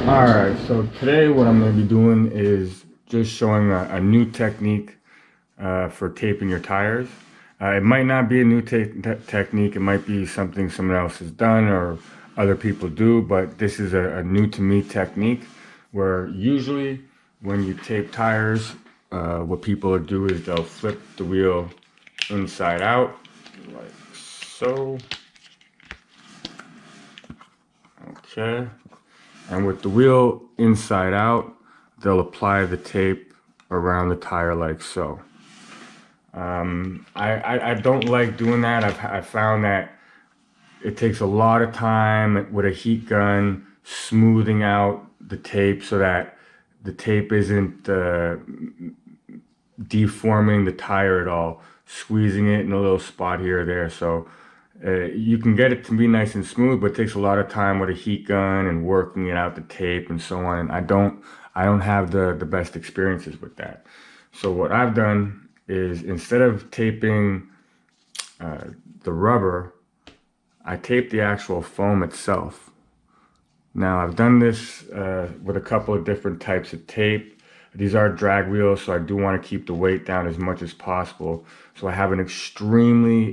Alright, so today what I'm going to be doing is just showing a new technique for taping your tires. It might not be a new technique, it might be something someone else has done or other people do, but this is a new to me technique where usually when you tape tires, what people do is they'll flip the wheel inside out, like so. Okay. And with the wheel inside out, they'll apply the tape around the tire like so. I don't like doing that. I've found that it takes a lot of time with a heat gun smoothing out the tape so that the tape isn't deforming the tire at all, squeezing it in a little spot here or there. So you can get it to be nice and smooth, but it takes a lot of time with a heat gun and working it out the tape and so on. And I don't have the best experiences with that. So what I've done is instead of taping the rubber, I tape the actual foam itself. Now I've done this with a couple of different types of tape. These are drag wheels, so I do want to keep the weight down as much as possible. So I have an extremely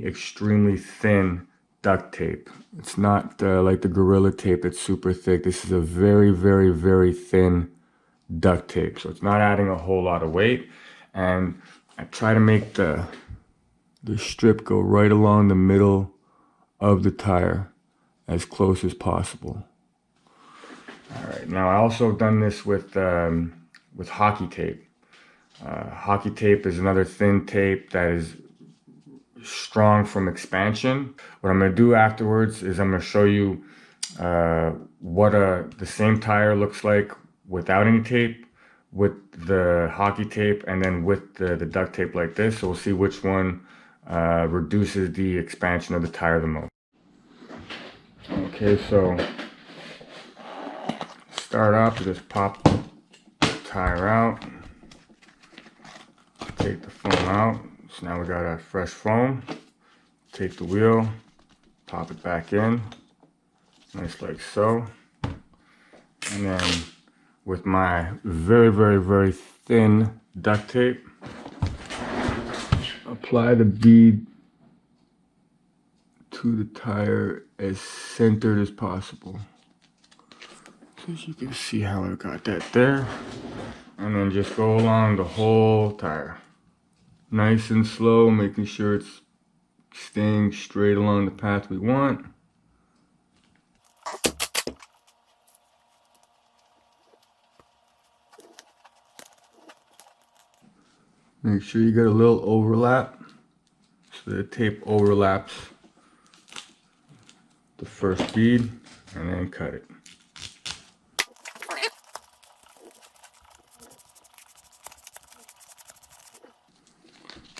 thin duct tape. It's not like the Gorilla Tape that's super thick. This is a very thin duct tape. So it's not adding a whole lot of weight. And I try to make the strip go right along the middle of the tire as close as possible. All right, now I also done this with hockey tape. Hockey tape is another thin tape that is strong from expansion. What I'm going to do afterwards is I'm going to show you what the same tire looks like without any tape, with the hockey tape, and then with the duct tape like this. So we'll see which one reduces the expansion of the tire the most. Okay, so start off, just pop the tire out, take the foam out. So now we got a fresh foam. Take the wheel, pop it back in, nice like so. And then with my very thin duct tape, apply the bead to the tire as centered as possible. So as you can see how I got that there. And then just go along the whole tire. Nice and slow, making sure it's staying straight along the path we want. Make sure you get a little overlap so the tape overlaps the first bead, and then cut it.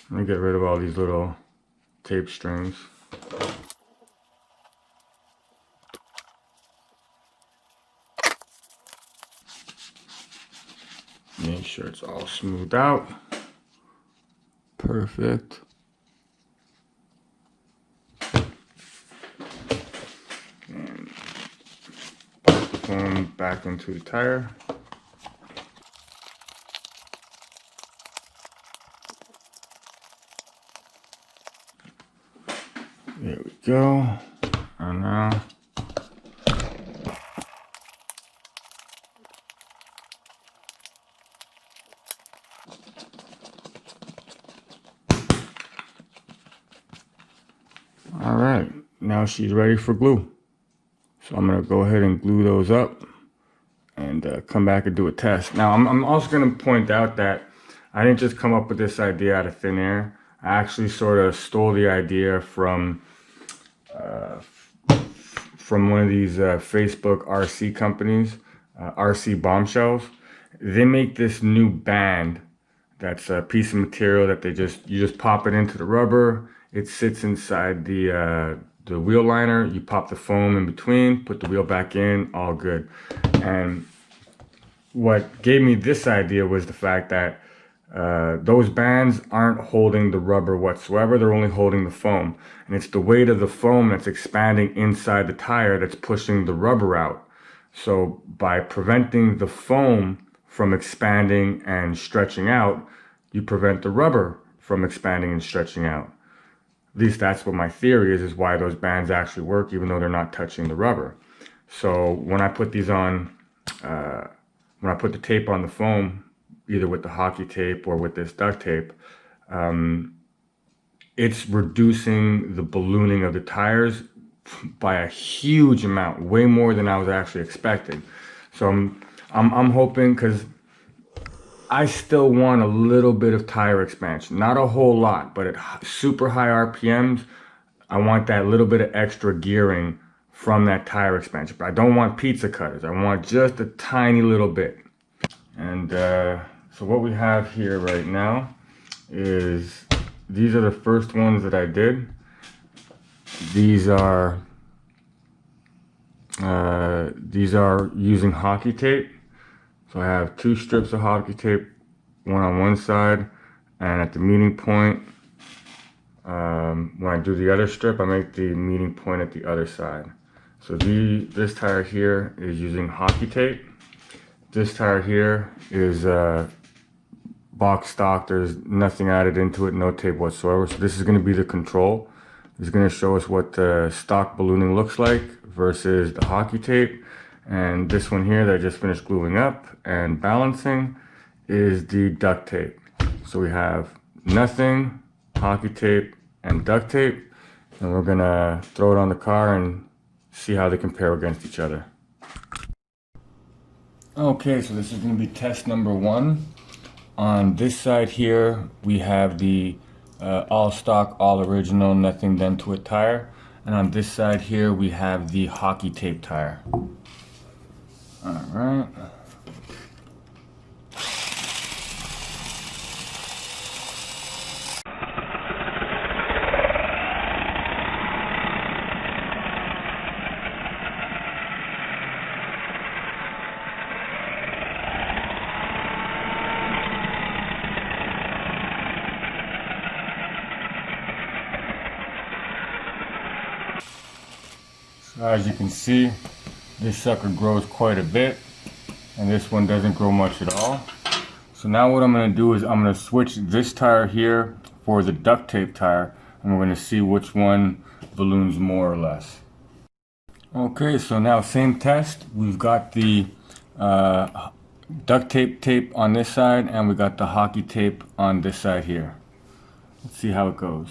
Let me get rid of all these little tape strings. Make sure it's all smoothed out. Perfect. And pop the foam back into the tire. There we go. And now all right, now she's ready for glue. So I'm gonna go ahead and glue those up and come back and do a test. Now I'm also gonna point out that I didn't just come up with this idea out of thin air. I actually sort of stole the idea from one of these Facebook RC companies, RC Bombshells. They make this new band that's a piece of material that you just pop it into the rubber. It sits inside the wheel liner. You pop the foam in between, put the wheel back in, all good. And what gave me this idea was the fact that those bands aren't holding the rubber whatsoever. They're only holding the foam. And it's the weight of the foam that's expanding inside the tire that's pushing the rubber out. So by preventing the foam from expanding and stretching out, you prevent the rubber from expanding and stretching out. At least that's what my theory is why those bands actually work, even though they're not touching the rubber. So when I put these on, when I put the tape on the foam, either with the hockey tape or with this duct tape, it's reducing the ballooning of the tires by a huge amount, way more than I was actually expecting. So I'm hoping, because I still want a little bit of tire expansion, not a whole lot, but at super high RPMs, I want that little bit of extra gearing from that tire expansion. But I don't want pizza cutters. I want just a tiny little bit. And so what we have here right now is, these are the first ones that I did. These are using hockey tape. So I have 2 strips of hockey tape, one on one side, and at the meeting point, when I do the other strip, I make the meeting point at the other side. So this tire here is using hockey tape. This tire here is box stock. There's nothing added into it, no tape whatsoever. So this is going to be the control. It's going to show us what the stock ballooning looks like versus the hockey tape. And this one here that I just finished gluing up and balancing is the duct tape. So we have nothing, hockey tape, and duct tape. And we're going to throw it on the car and see how they compare against each other. Okay, so this is going to be test number 1. On this side here, we have the all stock, all original, nothing done to it tire. And on this side here, we have the hockey tape tire. All right. So as you can see, this sucker grows quite a bit, and this one doesn't grow much at all. So now what I'm going to do is I'm going to switch this tire here for the duct tape tire, and we're going to see which one balloons more or less. Okay, so now same test. We've got the duct tape on this side, and we got the hockey tape on this side here. Let's see how it goes.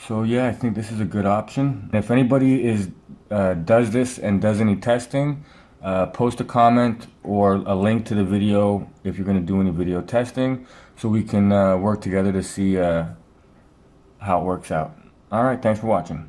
So yeah, I think this is a good option. If anybody does this and does any testing, post a comment or a link to the video if you're going to do any video testing, so we can work together to see how it works out. All right, thanks for watching.